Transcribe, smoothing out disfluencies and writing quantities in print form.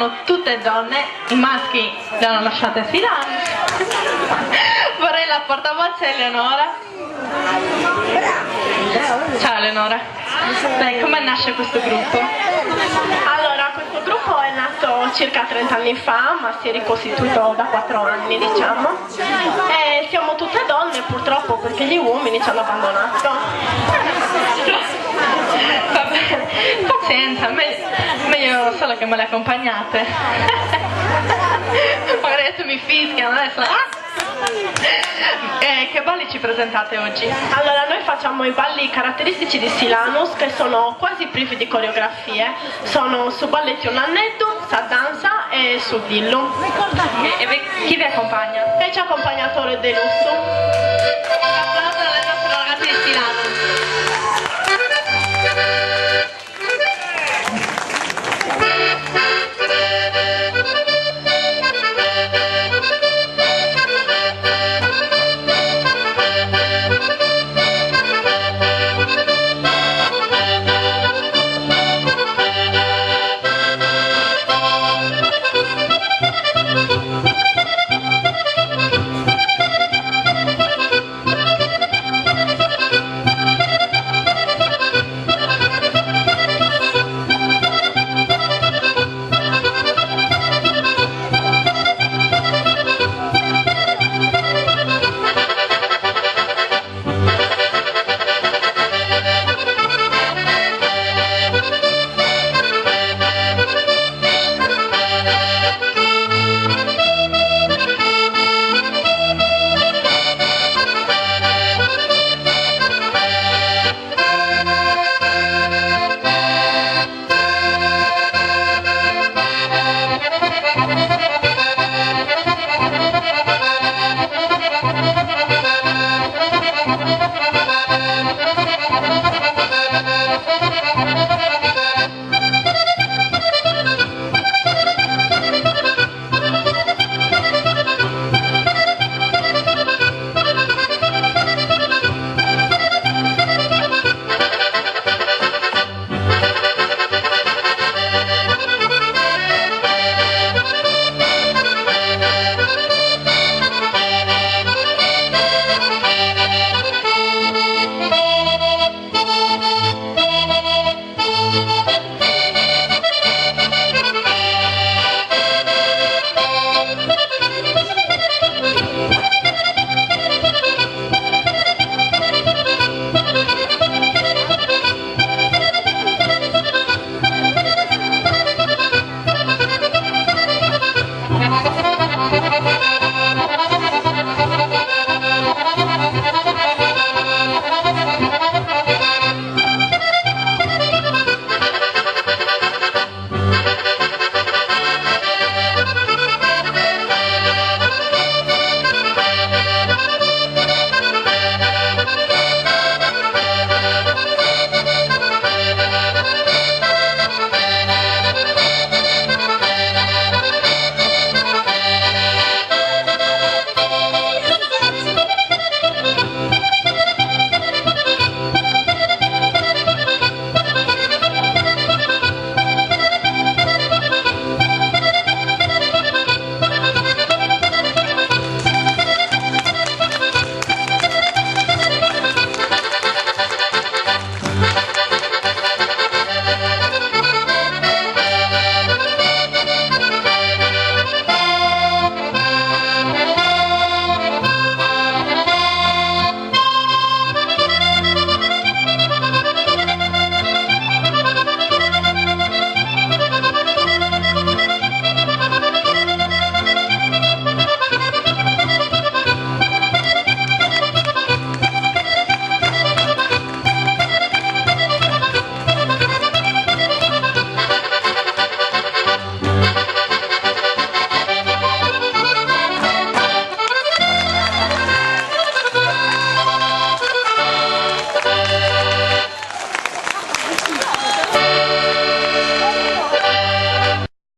sono tutte donne, i maschi le hanno lasciate a Silano. Vorrei la portavoce Eleonora. Ciao Eleonora. Beh, come nasce questo gruppo? Allora, questo gruppo è nato circa 30 anni fa, ma si è ricostituito da 4 anni, diciamo. E siamo tutte donne, purtroppo, perché gli uomini ci hanno abbandonato. Vabbè, pazienza, meglio solo che me le accompagnate. Magari adesso mi fischiano, adesso. Che balli ci presentate oggi? Allora, noi facciamo i balli caratteristici di Silanus, che sono quasi privi di coreografie. Sono su balletti un annetto, sa danza e su dillo. E chi vi accompagna? E ci ha accompagnato Re De Lusso.